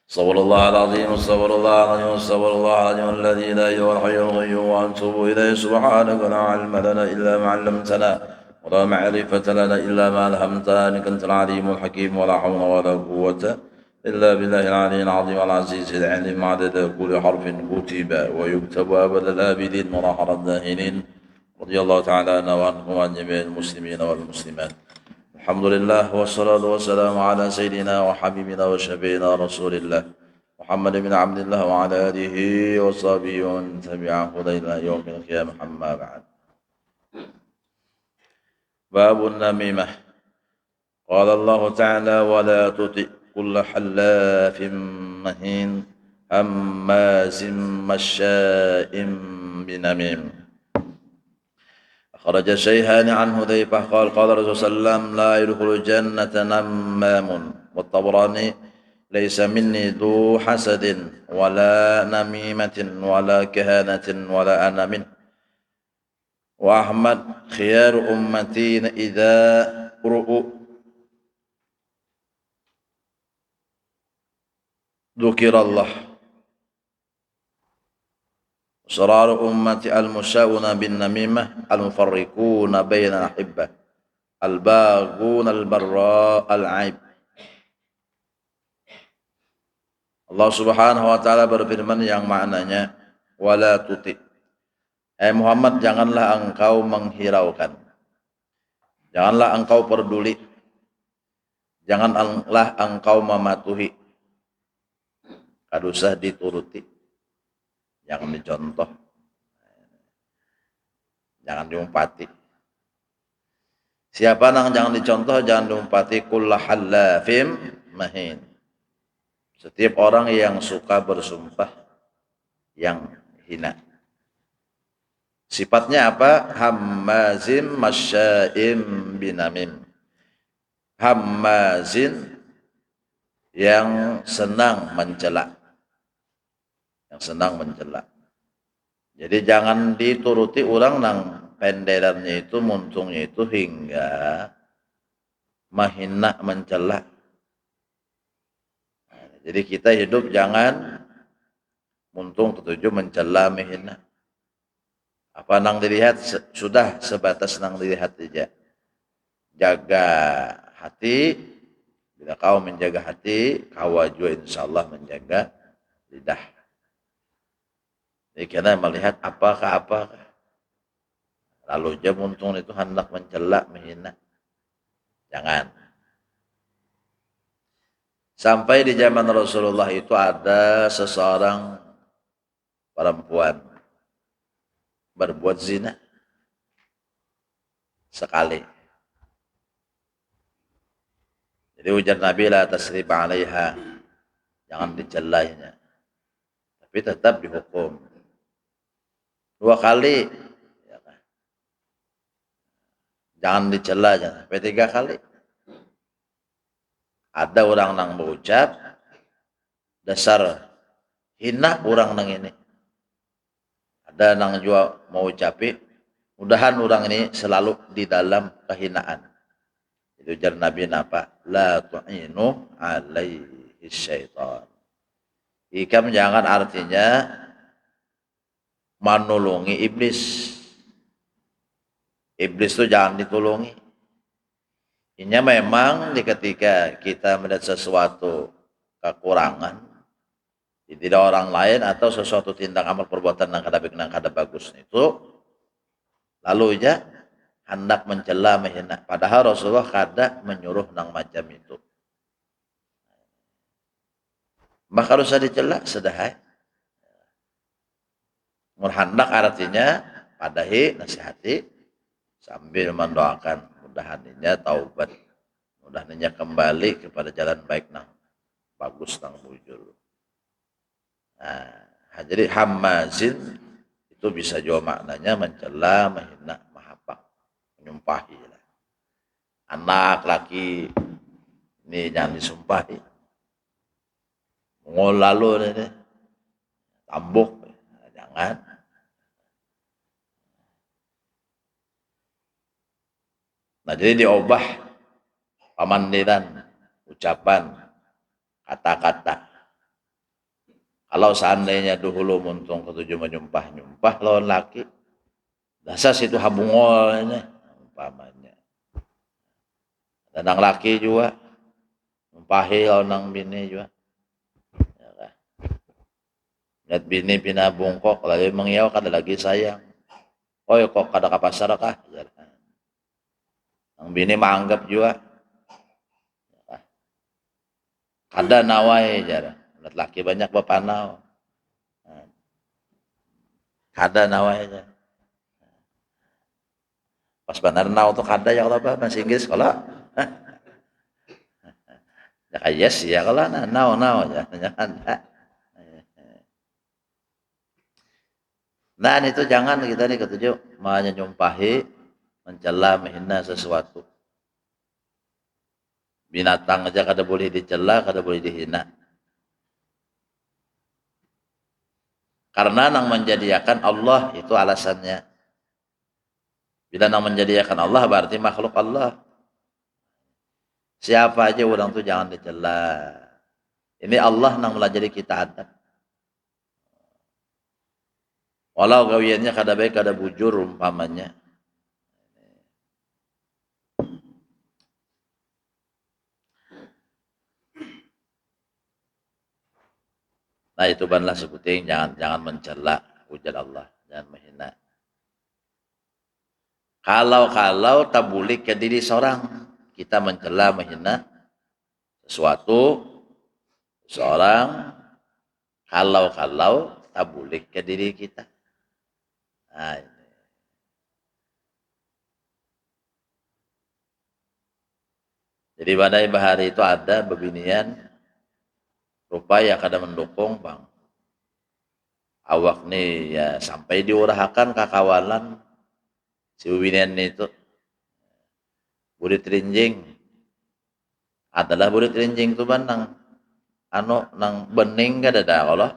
صبر الله العظيم صبر الله العظيم صبر الله العظيم الذي لا إله إلا هو الحي القيوم وأتوب إليه سبحانك لا علم لنا إلا ما علمتنا ولا معرفة لنا إلا ما ألهمتنا إنك أنت العليم الحكيم ولا حول ولا قوة إلا بالله العلي العظيم العزيز العليم عدد كل حرف كتب ويكتب أبد الآبدين وراحل الداهنين رضي الله تعالى عنه وعنكم وعن جميع المسلمين والمسلمات. Alhamdulillah wassalatu wassalamu ala sayyidina wa habibina wa syafiina rasulillah Muhammad bin Abdullah wa ala alihi wa sahbihi wa man tabi'ahu ila yaumil qiyamah amma ba'd. Babun namimah. Qala Allah Ta'ala wa la tuti' kulla hallafin mahin hammazin masya'in binamim. خرج الشيخان عن حذيفة قال قال الرسول صلى الله عليه وسلم لا يدخل الجنة نمام والطبراني ليس مني ذو حسد ولا نميمة ولا كهانة ولا أنا منه وأحمد خيار أمتي إذا رؤوا ذكر الله Sararu ummati al-musyawuna bin namimah al-mufarriquna bainal ahibbah al-baghun al-barra al-aib. Allah Subhanahu wa taala berfirman yang maknanya wala tuti. Muhammad, janganlah engkau menghiraukan. Janganlah engkau peduli. Janganlah engkau mematuhi. Kadusah dituruti. Jangan dicontoh, jangan diumpati. Siapa nang jangan dicontoh, jangan diumpati? Kullu hallafim mahin. Setiap orang yang suka bersumpah yang hina. Sifatnya apa? Hammazim masya'im binamim. Hammazin yang senang mencela. Yang senang mencela. Jadi jangan dituruti orang nang penderannya itu, muntungnya itu hingga mahina mencela. Jadi kita hidup jangan muntung ketujuh mencela mahina. Apa nang dilihat sudah sebatas nang dilihat saja. Jaga hati. Bila kau menjaga hati, kau juga insyaallah menjaga lidah. Jadi kita melihat apakah lalu dia muntung itu hendak mencela menghina. Jangan. Sampai di zaman Rasulullah itu ada seseorang perempuan berbuat zina sekali. Jadi ujar Nabi la tasriba 'alaiha, jangan dicelainya. Tapi tetap dihukum. 2 kali ya kan? Jangan dicela, jangan sampai 3 kali. Ada orang nang berucap dasar hina orang nang ini. Ada nang juga mau ucapi Mudahan orang ini selalu di dalam kehinaan. Itu jar Nabi apa? La tu'inu alaihi syaitan. Ikam jangan artinya menolongi iblis. Iblis itu jangan ditolongi. Ini memang ketika kita melihat sesuatu kekurangan di tidak orang lain atau sesuatu tindak amal perbuatan yang kada bagus itu, lalu ya hendak mencela menghina. Padahal Rasulullah kada menyuruh nang macam itu. Maka harus dicela sedahai. Hendak artinya padahi nasihati sambil mendoakan mudahannya taubat, mudahannya kembali kepada jalan baik nang bagus nang bujur. Nah, jadi hamazin itu bisa juga maknanya mencela, menghina, mahapak, menyumpahi. Anak laki ini jangan disumpahi. Ngolalu ini tambuk, jangan. Nah, jadi diubah pamandiran, ucapan, kata-kata. Kalau seandainya dahulu muntung ketujuh menyumpah lawan laki, dasar situ habungol ini umpamanya. Dan nang laki juga nyumpahi lawan nang bini juga. Ya kan? Lihat bini pina bungkok, lalu mengiau kada lagi sayang. Oh kok kada ke pasar kah? Nang bini menganggap juga. Kada nawai jara. Lihat laki banyak bapanau. Kada nawai jara. Pas benar nau tuh kada ya kalau bahasa Inggris kalau ya yes ya kalau nau jangan. Nah itu jangan kita nih ketujuh menyumpahi, mencela, menghina sesuatu. Binatang aja kada boleh dicela, kada boleh dihina. Karena nang menjadikan Allah itu alasannya. Bila nang menjadikan Allah berarti makhluk Allah. Siapa aja orang tuh jangan dicela. Ini Allah nang melajari kita adab. Walau gawiannya kada baik kada bujur umpamanya. Nah itu banlah sebuting jangan mencela ujar Allah, jangan menghina. Kalau tabulik ke diri seorang, kita mencela menghina sesuatu seorang, kalau tabulik ke diri kita. Nah, ini. Jadi badai bahari itu ada bebinian rupaya kada mendukung bang. Awak nih ya sampai diurahakan kakawalan si bebinian itu. Burit rinjing adalah burit rinjing itu ban nang bening kada ada kalau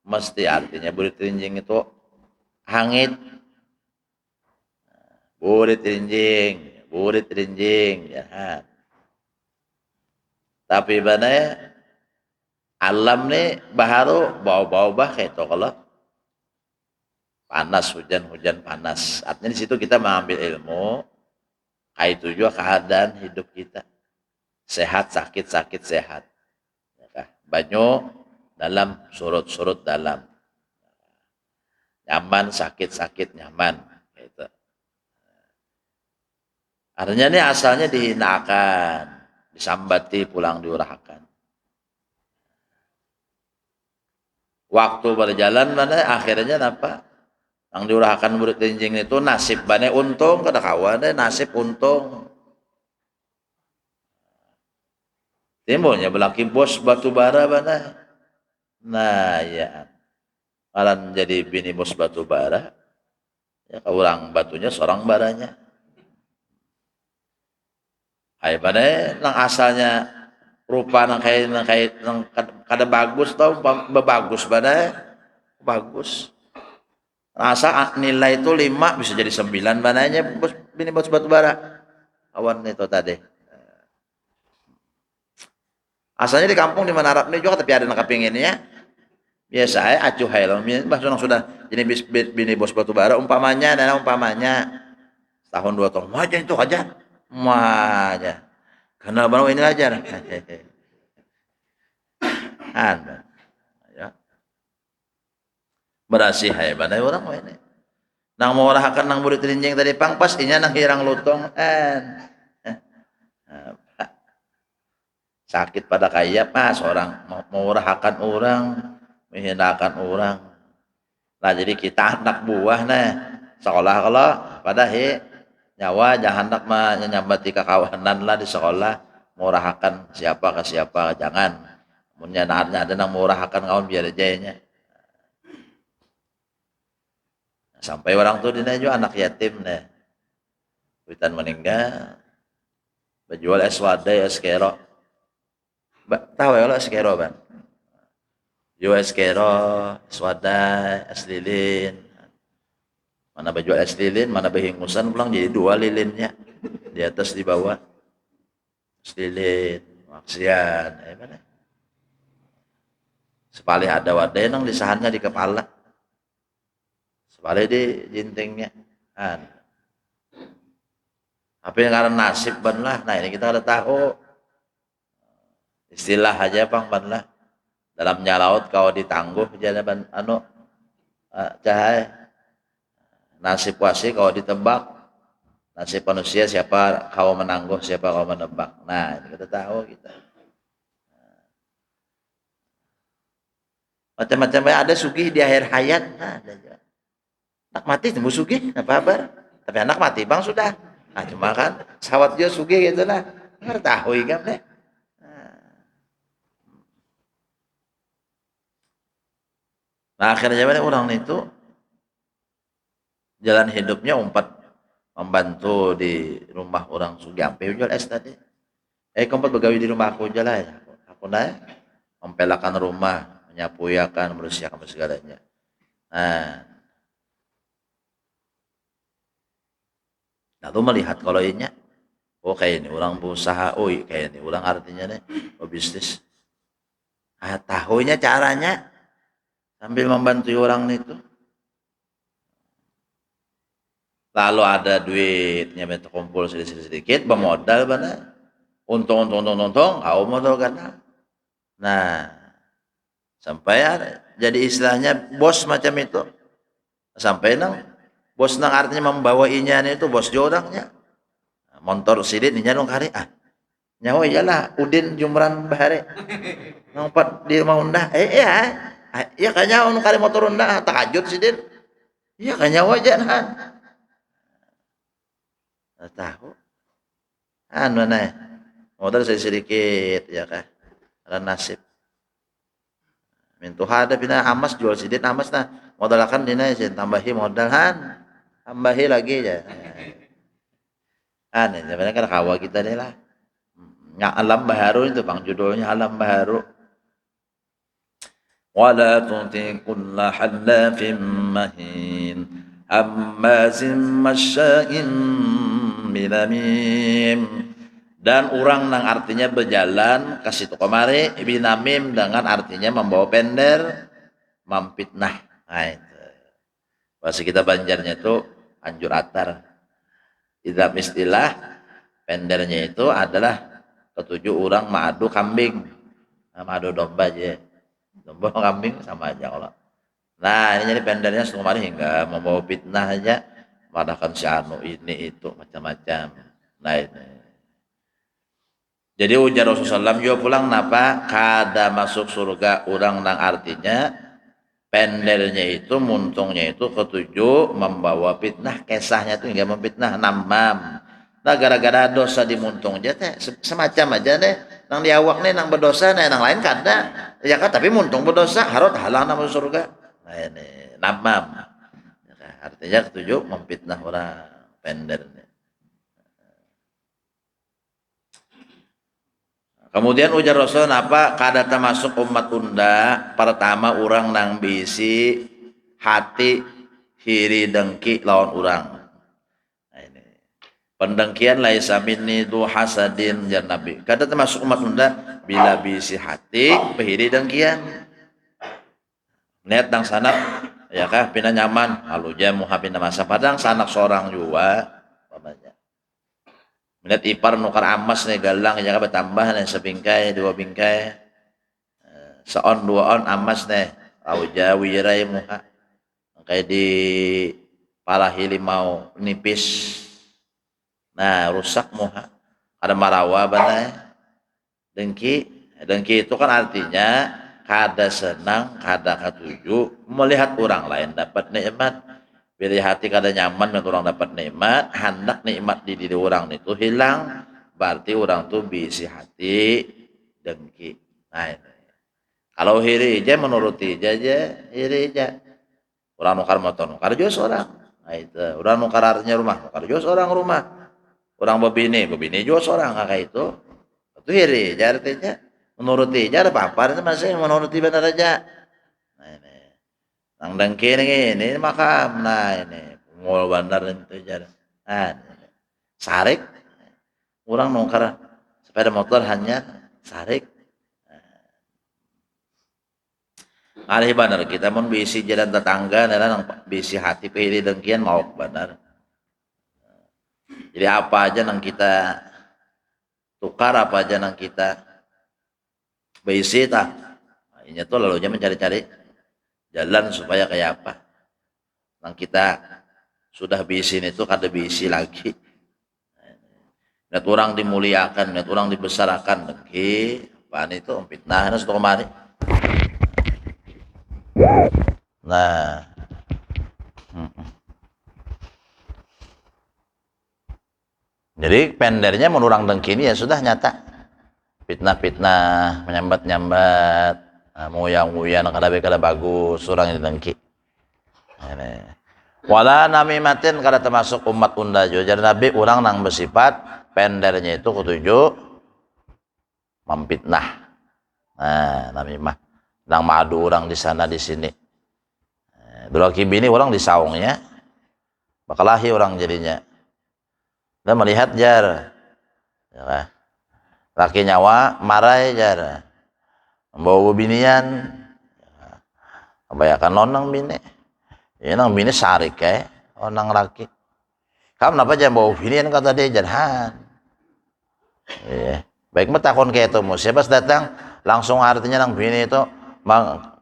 mesti artinya burit rinjing itu hangit. Burit rinjing ya. Tapi bana alam nih baharu bau-bau bah kayak itu kalau panas hujan panas. Artinya di situ kita mengambil ilmu kayak itu juga keadaan hidup kita. Sehat sakit sehat. Banyu dalam surut dalam. Nyaman sakit nyaman gitu. Artinya ini asalnya dihinakan, disambati pulang diurahkan. Waktu berjalan mana akhirnya apa? Yang diurahkan murid tinjing itu nasib bane untung kada kawan nasib untung. Timbulnya belaki bos batu bara bana. Nah ya. Malah jadi bini bos batu bara. Ya orang batunya seorang baranya. Hai bane nang asalnya rupa nang kayak nang kada bagus tau bagus bana bagus. Rasa nilai itu 5 bisa jadi 9 bananya bini bos batu bara. Awan itu tadi. Asalnya di kampung di mana Arab ini juga tapi ada yang kepinginnya. Biasa acuh hai lah. Sudah jadi bini bos batu bara umpamanya tahun 2 tahun aja itu aja. Aja. Karena baru ini aja. Ya. Berasih hai badai orang ini. Nang mau rahakan nang murid rinjing tadi pangpas inya nang hirang lutong sakit pada kaya pas orang mau rahakan orang menghinakan orang. Nah jadi kita anak buah nah sekolah kalau pada nyawa jangan hendak menyambati kekawanan lah di sekolah mau rahakan siapa ke siapa jangan. Munnya ada nang mau rahakan kawan biar aja. Sampai orang tuh dina juga anak yatim deh. Witan meninggal. Berjual es wadai, es kero. Tahu ya lo es kero, Bang? Jual es kero, es wadai, es lilin. Mana berjual es lilin, mana berhingusan pulang jadi 2 lilinnya. Di atas di bawah. Es lilin, maksian, mana? Sepali ada wadai nang lisahannya di kepala. Sepali di jintingnya. Apa yang karena nasib ban lah. Nah ini kita udah tahu. Istilah aja bang ban lah. Dalamnya laut kau ditangguh jadi ban cahaya. Nasib wasi kau ditebak. Nasib manusia siapa kau menangguh, siapa kau menebak. Nah ini kita tahu kita. Macam-macam ada sugih di akhir hayat. Nah, ada juga. Anak mati tunggu sugih, apa kabar? Tapi anak mati bang sudah. Nah cuma kan sawat dia sugih gitu lah. Nggak tahu kan deh. Nah akhirnya orang itu jalan hidupnya membantu di rumah orang sugih. Sampai jual es tadi. Kompat begawi di rumah aku aja lah ya. Aku naik mempelakan rumah, menyapuyakan, membersihkan segalanya. Nah, lalu melihat kalau ini, kayak ini orang berusaha, kayak ini orang artinya nih, bisnis. Tahunya caranya sambil membantu orang itu. Lalu ada duitnya bentuk kumpul sedikit, bermodal mana? Untung, kau modal kan? Nah, sampai jadi istilahnya bos macam itu. Sampai bos nang artinya membawa inya itu bos jorangnya. Motor sidin inya dong kari nyawa iyalah udin jumran bahare ngompat di rumah undah iya kan nyawa nu kari motor undah takajut sidin iya kan nyawa aja nah tahu nah modal sedikit ya kah ada nasib mintu ada pina amas jual sidin amas nah modalakan dina tambahi modalhan tambahi lagi ya sebenarnya kan kawa kita deh lah yang alam baharu itu bang judulnya alam baharu wala tuti kulla halafin mahin ammazim masya'in binamim dan orang nang artinya berjalan ke situ kemari binamim dengan artinya membawa pender mampitnah nah itu bahasa kita Banjarnya itu anjur atar dalam istilah pendernya itu adalah ketujuh orang madu kambing madu domba aja domba kambing sama aja kalau nah ini jadi pendernya kemarin hingga membawa fitnah aja madakan si anu ini itu macam-macam nah ini jadi ujar Rasulullah SAW juga pulang napa kada masuk surga orang nang artinya pendernya itu muntungnya itu ketujuh membawa fitnah kisahnya itu hingga memfitnah namam. Nah gara-gara dosa dimuntung aja teh semacam aja deh nang diawak nih nang berdosa nih nang lain kada ya kan tapi muntung berdosa harus halang nama surga nah ini namam artinya ketujuh memfitnah orang pender kemudian ujar Rasul apa kada termasuk umat unda pertama orang nang bisi hati hiri dengki lawan urang. Nah, ini pendengkian laisa minni du hasadin jan Nabi. Kada termasuk umat Sunda bila bisi hati pehiri dengkian. Net dang sanak ya kah pina nyaman haluja muha pina masa padang sanak seorang juga pamanya. Net ipar nukar amas nih galang ya kah bertambah nih sebingkai dua bingkai. Seon dua on amas nih auja wirai muha. Kayak di palahili mau nipis. Nah, rusak muha. Ada marawa banai. Dengki itu kan artinya kada senang, kada katuju melihat orang lain dapat nikmat. Bila hati kada nyaman dengan orang dapat nikmat, hendak nikmat di diri orang itu hilang, berarti orang tuh bisi hati dengki. Nah, ini. Kalau hiri aja menuruti aja, hiri aja. Orang nukar motor, nukar juga seorang. Nah, itu. Orang nukar artinya rumah, nukar juga seorang rumah. Orang bebini juga seorang kakak itu hiri aja artinya menuruti aja ada apa-apa itu masih menuruti benar aja. Nah ini nang dengki ini makam. Nah ini ngol bandar itu aja. Nah ini. Sarik orang nongkar sepeda motor hanya sarik. Alih benar kita mau bisi jalan tetangga nang bisi hati pilih dengkian mau benar. Jadi apa aja nang kita tukar, apa aja nang kita bisi tah. Nah, ini tuh lalunya mencari-cari jalan supaya kayak apa. Nang kita sudah bisi itu kada bisi lagi. Net orang dimuliakan, net orang dibesarkan dengki. Apaan itu fitnah itu kemari. Nah. Jadi pendernya menurang dengki ini ya sudah nyata. Fitnah-fitnah, menyambat-nyambat, nguyang-nguyang, kada bagus, orang yang dengki. Wala namimatin kada termasuk umat unda juga. Jadi Nabi orang nang bersifat pendernya itu ketujuh memfitnah. Nah, namimah. Nang madu orang di sana di sini. Dulu kibini orang di saungnya, bakalahi orang jadinya. Dan melihat jar, ya, laki nyawa marai jar, membawa binian, kebanyakan nonang bini, ya nang bini sarik nang laki. Kamu kenapa jangan bawa binian kata dia jangan. Ya. Baik metakon kayak itu, siapa datang langsung artinya nang bini itu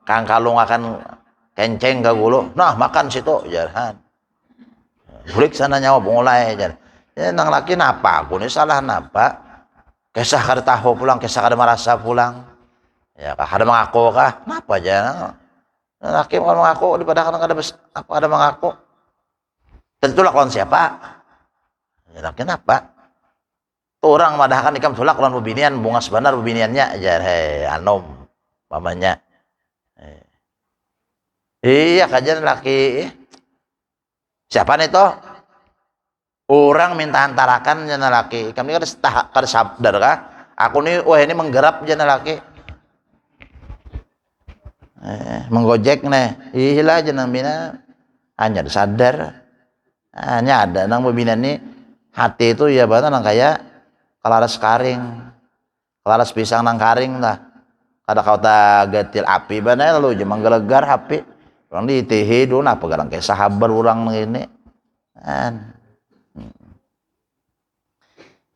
kang kalung akan kenceng ke gulu, nah makan situ jangan. Bulik sana nyawa mulai jar. Ya nang laki napa aku nih salah napa kisah kada tahu pulang kisah kada merasa pulang ya kada mengaku kah napa aja laki kalau mengaku daripada kada apa ada mengaku tentu lakukan siapa ya laki napa orang madahkan ikam tulak lawan bebinian bunga sebenar bebiniannya aja anom mamanya iya kajian laki siapa nih toh orang minta antarakan jana laki kami kan kada sadar kah aku nih wah ini menggerap jana laki menggojek nih ilah jana bina hanya sadar hanya ada nang bebina nih hati itu ya bata nang kayak kelaras karing kelaras pisang nang karing lah kada kauta gatil api bana lalu jemang gelegar api orang ditihi dulu apa garang kayak sahabat orang ini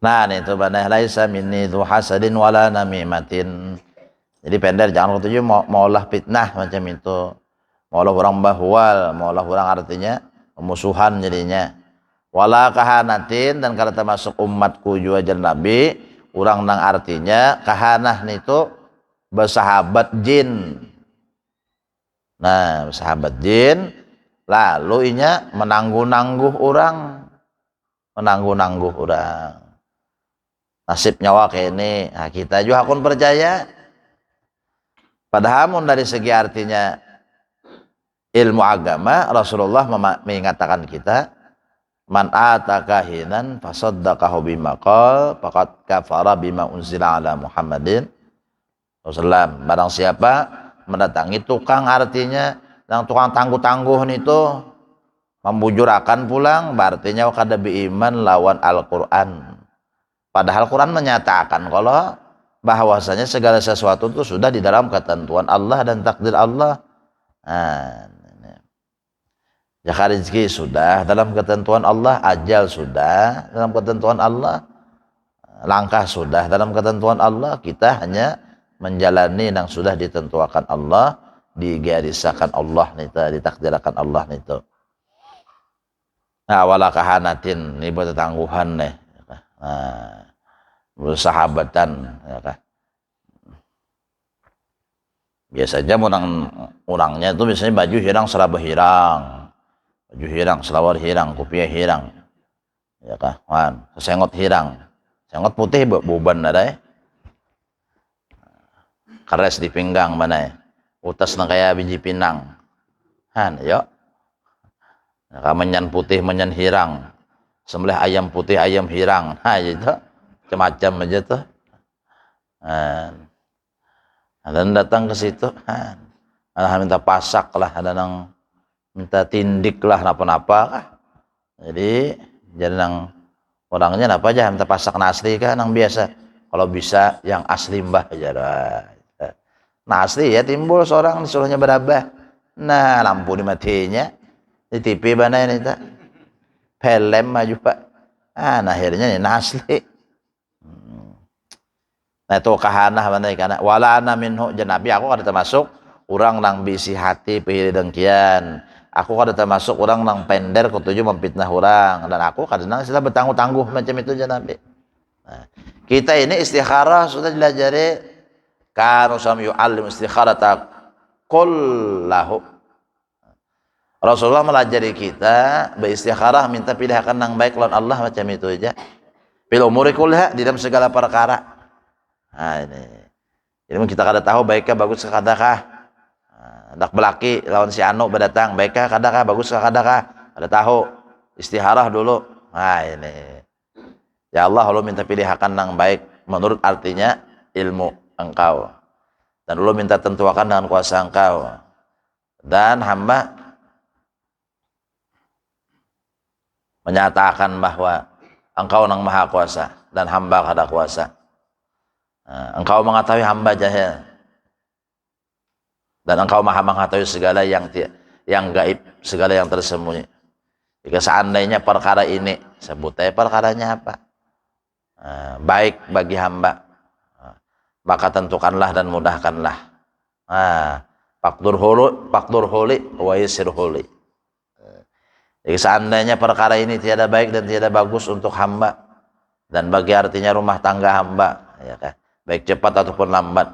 nah itu banah laisa minni dzu hasadin wala namimatin. Jadi pender jangan ketujuh maulah fitnah macam itu. Maulah orang bahwal, maulah orang artinya musuhan jadinya. Wala kahanatin dan kalau termasuk umatku juga jan Nabi, orang nang artinya kahanah itu bersahabat jin. Nah, bersahabat jin lalu inya menangguh-nangguh orang. Menangguh-nangguh orang. Nasib nyawa kayak ini nah, kita juga akan percaya padahal dari segi artinya ilmu agama Rasulullah mengatakan kita man atakahinan fasaddaqahu bima qala faqad kafara bima unzila ala Muhammadin sallallahu barang siapa mendatangi tukang artinya yang tukang tangguh-tangguh itu membujurakan pulang berartinya kada beriman lawan Al-Quran. Padahal Quran menyatakan kalau bahwasanya segala sesuatu itu sudah di dalam ketentuan Allah dan takdir Allah. Nah, jaka rezeki sudah dalam ketentuan Allah, ajal sudah dalam ketentuan Allah, langkah sudah dalam ketentuan Allah. Kita hanya menjalani yang sudah ditentukan Allah, digarisakan Allah nih, ditakdirkan Allah nih. Nah, wala kahanatin ini bertangguhan nih. Nah, bersahabatan ya kan. Biasanya orangnya itu biasanya baju hirang seraba hirang. Baju hirang, selawar hirang, kopiah hirang. Ya kan, wan, sengot hirang. Sengot putih beban ada ya. Keres di pinggang mana ya. Utas na kaya biji pinang. Han, yo. Menyan putih, menyan hirang. Sembelih ayam putih, ayam hirang. Ha, gitu. Macam-macam aja tuh. Ada yang datang ke situ. Ada minta pasak lah, ada yang minta tindik lah, napa-napa kah. Jadi nang orangnya apa aja minta pasak asli kan, yang biasa. Kalau bisa yang asli mbah aja lah. Nah asli ya timbul seorang disuruhnya berabah. Nah lampu dimatinya di TV mana ini tak? Film maju pak. Nah akhirnya ini asli. Nah itu kahanah mana karena wala ana minhu janabi aku kada termasuk orang nang bisi hati pilih dengkian. Aku kada termasuk orang nang pender ketujuh memfitnah orang, dan aku kadang istilah bertangguh-tangguh macam itu janabi. Nah, kita ini istikharah sudah dilajari kan usam yu'allim istikharata kullahu. Rasulullah melajari kita beristikharah minta pilihan yang baik lawan Allah macam itu aja. Fil umuri kullaha di dalam segala perkara. Nah ini. Jadi kita kada tahu baiknya bagus kadakah. Dak belaki lawan si anu berdatang baiknya kadakah bagus kadakah. Ada tahu istikharah dulu. Nah ini. Ya Allah lu minta pilihan yang baik menurut artinya ilmu engkau. Dan lu minta tentuakan dengan kuasa engkau. Dan hamba menyatakan bahwa engkau nang maha kuasa dan hamba kada kuasa. Engkau mengetahui hamba jahil dan engkau maha mengetahui segala yang gaib, segala yang tersembunyi. Jika seandainya perkara ini sebutnya perkaranya apa baik bagi hamba, maka tentukanlah dan mudahkanlah. Faktur huli wa yasir huli. Jadi seandainya perkara ini tiada baik dan tiada bagus untuk hamba dan bagi artinya rumah tangga hamba, ya kan, baik cepat ataupun lambat,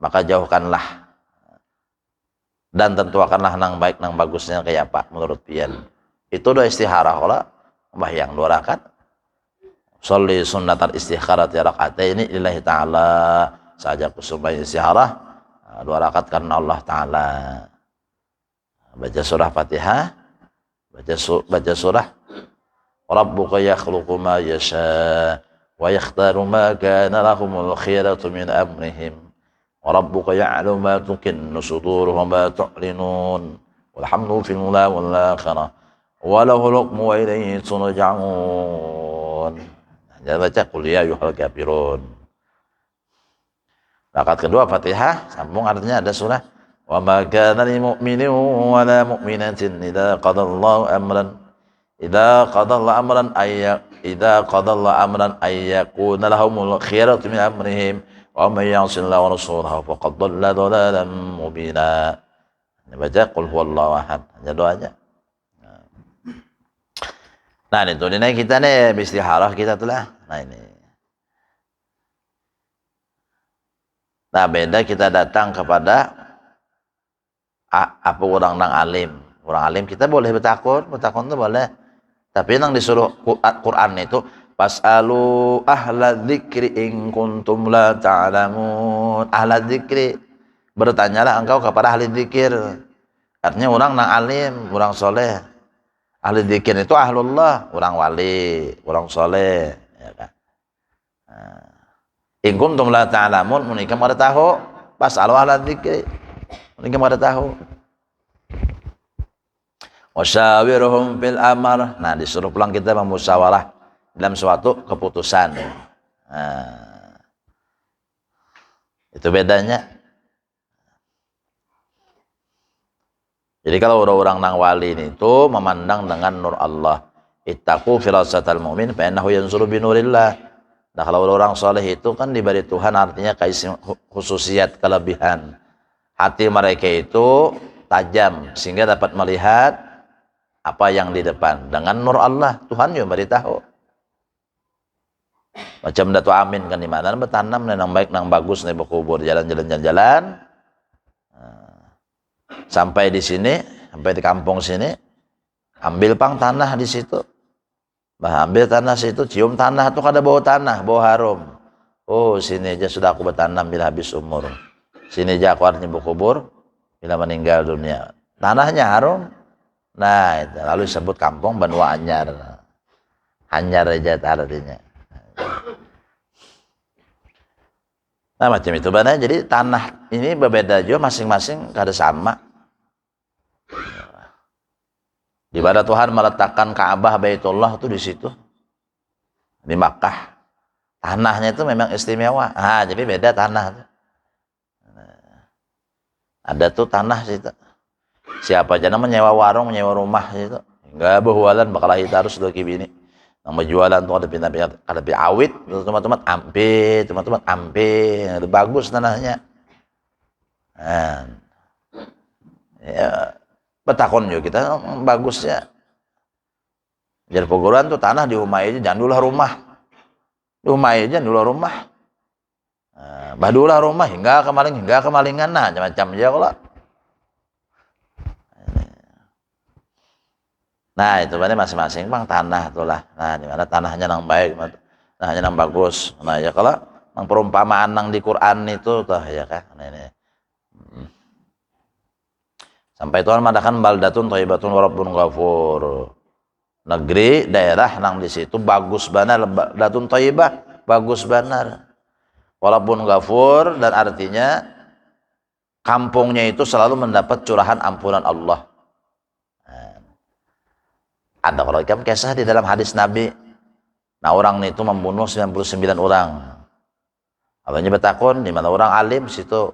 maka jauhkanlah dan tentukanlah nang baik nang bagusnya kayak apa menurut pian. Itu doa istikharah kalau sembahyang 2 rakaat. Sholli sunnatal istikharah raka'ataini lillahi ta'ala. Saja sembahyang istikharah 2 rakaat karena Allah taala. Baca surah Fatihah. Baca surah Rabbuka yakhluqu ma yasha wa yakhtaru ma kana lahumul khiyaratu min amrihim wa rabbuka ya'lamu ma tukinnu suduruhum wa ma tu'linun walhamdu fil ula wal akhirah wa lahul hukmu wa ilayhi turja'un. Jangan baca qul ya ayyuhal kafirun. Rakaat kedua Fatihah sambung artinya ada surah wa ma kana lil mu'minin wa la mu'minatin idza qadallahu amran ayyakuna lahumul khiyaratu min amrihim wa may ya'sillaha wa rasulahu faqad dhalla dhalalan mubina. Ini baca qul huwallahu ahad, hanya doanya. Nah itu nih kita nih istikharah kita tuh lah. Nah ini. Nah beda kita datang kepada apa orang nang alim. Orang alim kita boleh bertakun tuh boleh. Tapi yang disuruh Quran itu fasalu ahla dzikri in kuntum la ta'lamun. Ahla dzikri, bertanyalah engkau kepada ahli dzikir. Artinya orang nang alim, orang soleh. Ahli dzikir itu ahlullah, orang wali, orang soleh, ya kan. In kuntum la ta'lamun, menikah ada tahu, fasalu ahla dzikri. Ini kamu ada tahu. Wasyawirhum fil amr. Nah, disuruh pulang kita memusyawarah dalam suatu keputusan. Nah, itu bedanya. Jadi kalau orang-orang nang wali itu memandang dengan nur Allah. Ittaqu firasatal mu'min fa innahu yanzuru bi nurillah. Nah, kalau orang soleh itu kan diberi Tuhan, artinya khususiat, kelebihan. Hati mereka itu tajam sehingga dapat melihat apa yang di depan dengan nur Allah. Tuhan juga beritahu. Macam Datu Amin kan di mana bertanam nang baik nang bagus nih berkubur jalan-jalan. Sampai di sini, sampai di kampung sini, ambil pang tanah di situ. Bah, ambil tanah situ, cium tanah tuh ada bau tanah, bau harum. Oh, sini aja sudah aku bertanam bila habis umur. Sini aja aku artinya berkubur bila meninggal dunia. Tanahnya harum. Nah, itu lalu disebut kampung Benua Anyar. Anyar aja artinya. Nah, macam itu benar. Jadi tanah ini berbeda juga, masing-masing kada sama. Di mana Tuhan meletakkan Ka'bah Baitullah itu di situ, di Makkah. Tanahnya itu memang istimewa. Ah, jadi beda tanah. Ada tuh tanah situ. Siapa aja nama menyewa warung, menyewa rumah situ. Enggak berjualan bakal harus lagi bini. Nang berjualan tuh ada awit, teman-teman ampe, teman-teman ampe, bagus tanahnya. Nah, ya, betakon juga kita bagusnya. Jadi peguruan tuh tanah di rumah aja, jangan dulu rumah. Di rumah aja dulu rumah. Nah, badulah rumah hingga kemalingan, nah macam-macam aja kalau. Nah, itu berarti masing-masing bang tanah itulah. Nah, di mana tanahnya nang baik, tanahnya nang bagus. Nah, ya kalau nang perumpamaan nang di Quran itu tuh ya kan. Nah, ini. Sampai Tuhan mengatakan baldatun thayyibatun wa rabbun ghafur. Negeri, daerah nang di situ bagus benar, baldatun thayyibah, bagus benar. Walaupun ghafur, dan artinya kampungnya itu selalu mendapat curahan ampunan Allah. Ada kalau ikan kisah di dalam hadis Nabi. Nah, orang itu membunuh 99 orang. Awalnya betakun di mana orang alim situ.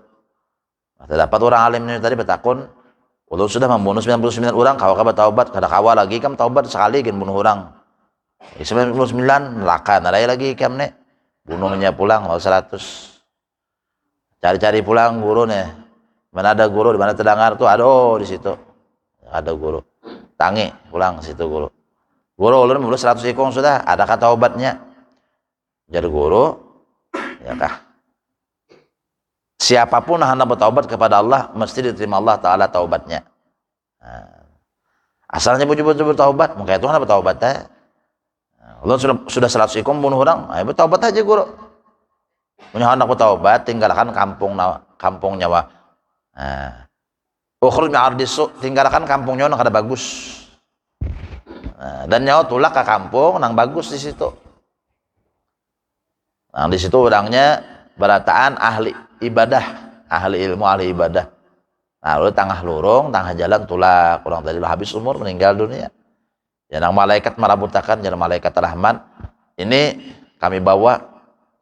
Terdapat orang alim ini tadi betakun, kalau sudah membunuh 99 orang, kau bertaubat, kada kawa lagi kam taubat sekali kan bunuh orang. 99 neraka, narai lagi kam nih. Bunuhnya pulang mau 100. Cari-cari pulang guru nih. Mana ada guru, di mana terdengar tuh, aduh di situ. Ada guru. Tangi pulang situ guru. Guru ulun mulai 100 ikong sudah, ada kata obatnya. Jadi guru, ya kah? Siapapun yang hendak bertaubat kepada Allah mesti diterima Allah Taala taubatnya. Nah, asalnya bujur-bujur bertaubat, mungkin itu hendak bertaubat ya. Ulun sudah 100 ikong bunuh orang, ayo bertaubat aja guru. Punya hendak bertaubat, tinggalkan kampung nyawa. Nah, ukhruj min ardisu, tinggalkan kampungnya nang kada bagus. Nah, dan nyawa tulak ke kampung nang bagus di situ. Nah, di situ orangnya berataan ahli ibadah, ahli ilmu, ahli ibadah. Nah, lalu tengah lurung, tengah jalan tulak, orang tadi habis umur meninggal dunia. Jangan malaikat marabutakan, jangan malaikat rahmat. Ini kami bawa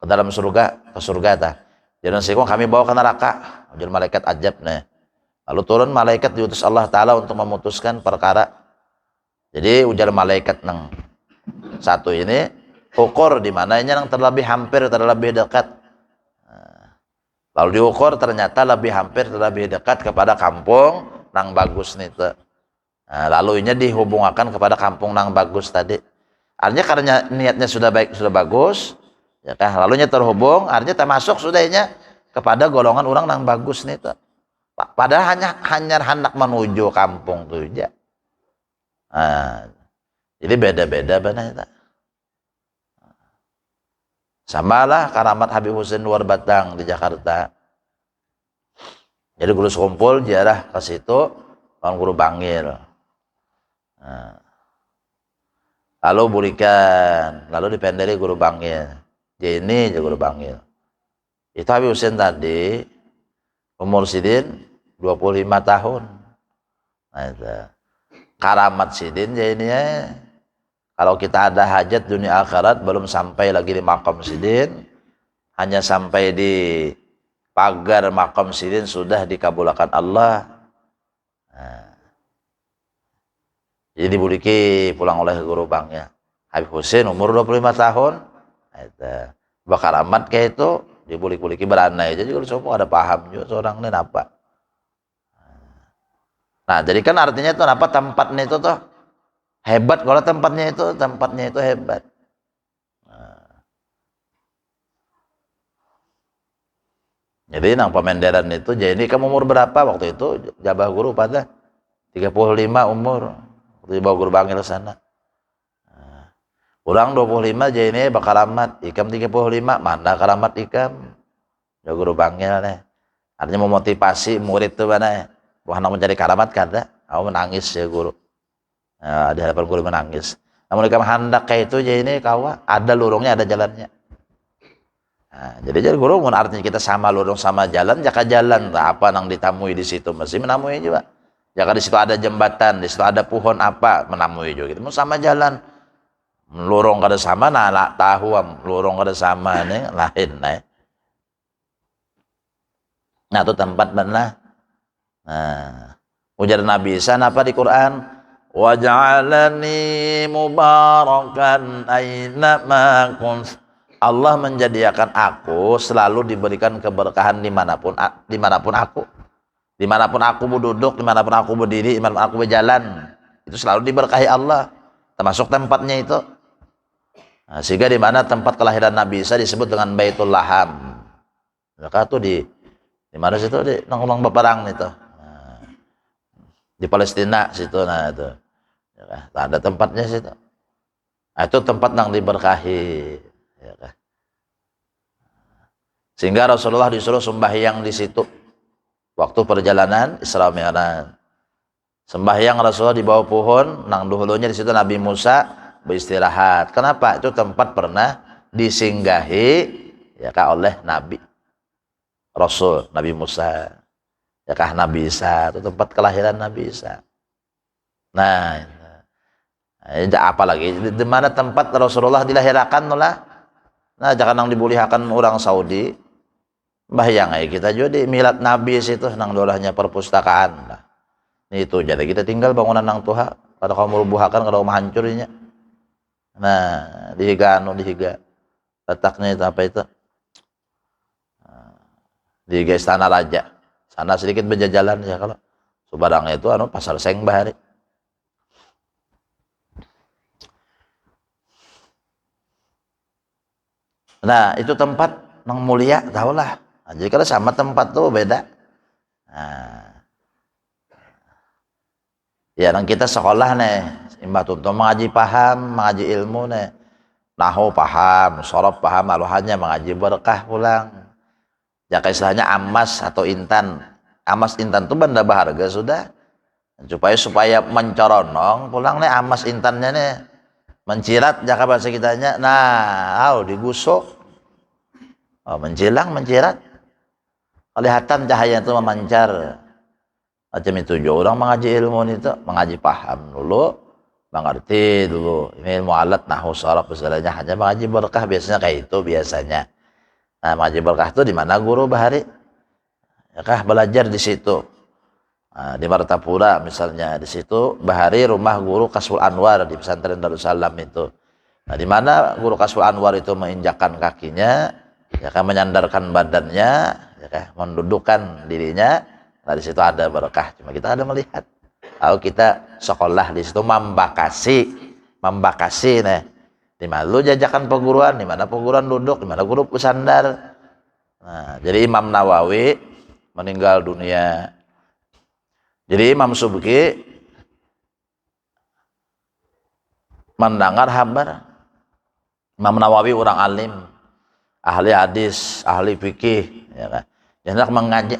ke dalam surga, ke surga ta. Jangan sikong kami bawa ke neraka. Jangan malaikat ajab nih. Lalu turun malaikat diutus Allah Ta'ala untuk memutuskan perkara. Jadi ujar malaikat nang satu ini ukur di mananya yang terlebih hampir, terlebih dekat. Lalu diukur ternyata lebih hampir, terlebih dekat kepada kampung nang bagus nih. Nah, lalu ini dihubungkan kepada kampung nang bagus tadi. Artinya karena niatnya sudah baik, sudah bagus, ya kan? Lalunya terhubung, artinya termasuk sudahnya kepada golongan orang nang bagus nih. Padahal hanya hendak menuju kampung tuh aja. Nah, jadi beda-beda benar. Samalah karamat Habib Husin luar Batang di Jakarta. Jadi guru sekumpul ziarah ke situ, orang guru Bangil. Nah, lalu burikan, lalu dipenderi guru Bangil. Ini aja guru Bangil. Itu Habib Husin tadi umur sidin 25 tahun. Nah, itu. karamat sidin ya ini ya. Kalau kita ada hajat dunia akhirat belum sampai lagi di makam sidin, hanya sampai di pagar makam sidin sudah dikabulkan Allah. Nah, jadi dibuliki pulang oleh guru banknya. Habib Husin umur 25 tahun. Nah, itu bakar amat kayak itu dibulik-buliki beranai. Jadi kalau semua ada paham juga seorang ini apa. Nah, jadi kan artinya itu apa tempatnya itu tuh hebat. Kalau tempatnya itu hebat. Nah, jadi nang pemenderan itu, jadi kamu umur berapa waktu itu? Jabah guru pada 35 umur. Waktu dibawa guru bangil sana. Nah, kurang 25 jadi ini bakal amat. Ikam 35, mana karamat ikam? Ya guru bangil nih. Artinya memotivasi murid tuh mana ya? Wah, nak mencari karamat kada. Aku menangis ya guru. Nah, di hadapan guru menangis. Namun ikam hendak kayak itu jadi ini kawa ada lorongnya, ada jalannya. Nah, jadi guru mun artinya kita sama lorong sama jalan, jaka jalan apa nang ditamui di situ mesti menamui juga. Jaka di situ ada jembatan, di situ ada pohon apa menamui juga. Kita mau sama jalan, lorong kada sama, nah tahu lorong kada sama nih lain nih. Nah itu tempat mana? Nah, ujar Nabi Isa apa di Quran? Waj'alani mubarakan aina ma kunt. Allah menjadikan aku selalu diberikan keberkahan dimanapun aku. Dimanapun aku duduk, dimanapun aku berdiri, dimanapun aku berjalan, itu selalu diberkahi Allah. Termasuk tempatnya itu. Nah, sehingga di mana tempat kelahiran Nabi Isa disebut dengan Baitul Laham. Maka itu di mana situ di nongkrong beperang itu. Nah, di Palestina situ, nah itu. Ya, ada tempatnya situ. Nah, itu tempat yang diberkahi. Ya, kan? Sehingga Rasulullah disuruh sembahyang di situ waktu perjalanan Isra Mi'raj. Sembahyang Rasulullah di bawah pohon, nang dahulunya di situ Nabi Musa beristirahat. Kenapa? Itu tempat pernah disinggahi ya kah oleh Nabi Rasul Nabi Musa. Ya kah Nabi Isa, itu tempat kelahiran Nabi Isa. Nah, apa lagi? Di mana tempat Rasulullah dilahirkan lah? Nah, jangan nang dibulihakan orang Saudi. Bayang aja kita juga di milad Nabi situ nang dolahnya perpustakaan lah. Itu jadi kita tinggal bangunan nang tuha kada kamu rubuhakan kada kamu hancurnya. Nah, dihiga letaknya itu apa itu? Dihiga Istana Raja. Sana sedikit berjajalan ya kalau Subadang itu pasar Seng Bahari. Nah, itu tempat nang mulia tahulah. Nah, jadi kalau sama tempat tuh beda. Nah, ya nang kita sekolah nih, imbah tuntung mengaji paham, mengaji ilmu nih. Nahu paham, sorof paham, aluhannya mengaji berkah pulang. Jaka istilahnya amas atau intan. Amas intan tuh benda berharga sudah. Supaya mencoronong pulang nih amas intannya nih. Mencirat jaka bahasa kitanya. Nah, digusuk. Oh, menjilang, mencirat. Kelihatan cahaya itu memancar. Macam itu juga orang mengaji ilmu itu, mengaji paham dulu, mengerti dulu. Ini ilmu alat, nahu, sharaf, misalnya hanya mengaji berkah biasanya kayak itu biasanya. Nah, mengaji berkah itu di mana guru bahari? Ya kah belajar di situ. Nah, di Martapura misalnya di situ bahari rumah guru Kasful Anwar di pesantren Darussalam itu. Nah, di mana guru Kasful Anwar itu menginjakkan kakinya, ya kan menyandarkan badannya, ya kan mendudukkan dirinya. Nah, di situ ada berkah. Cuma kita ada melihat. Lalu kita sekolah di situ membakasi nih. Di mana lu jajakan perguruan, di mana perguruan duduk, di mana guru bersandar. Nah, jadi Imam Nawawi meninggal dunia. Jadi Imam Subki mendengar kabar Imam Nawawi orang alim, ahli hadis, ahli fikih, ya kan. Hendak mengaji,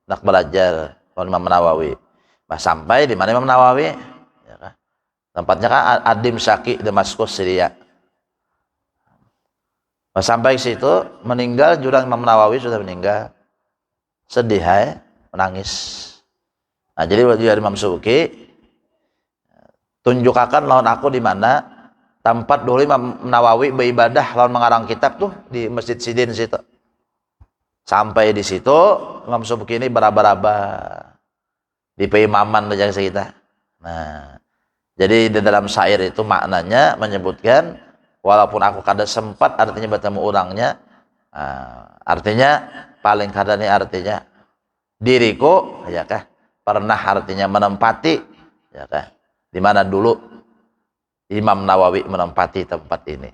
hendak belajar Imam Nawawi. Nah, sampai di mana Imam Nawawi? Ya kan? Tempatnya kan Adim Syaki, Damaskus, Syria. Nah, sampai situ meninggal jurang Imam Nawawi sudah meninggal. Sedih, menangis. Nah, jadi waktu Imam Subki tunjukakan lawan aku di mana tempat dulu Imam Nawawi beribadah lawan mengarang kitab tuh di Masjid Sidin situ. Sampai di situ Imam Subki ini beraba-raba di peimaman aja kita. Nah, jadi di dalam syair itu maknanya menyebutkan walaupun aku kada sempat artinya bertemu orangnya, artinya paling kada nih artinya diriku ya kah pernah artinya menempati ya kah di mana dulu Imam Nawawi menempati tempat ini.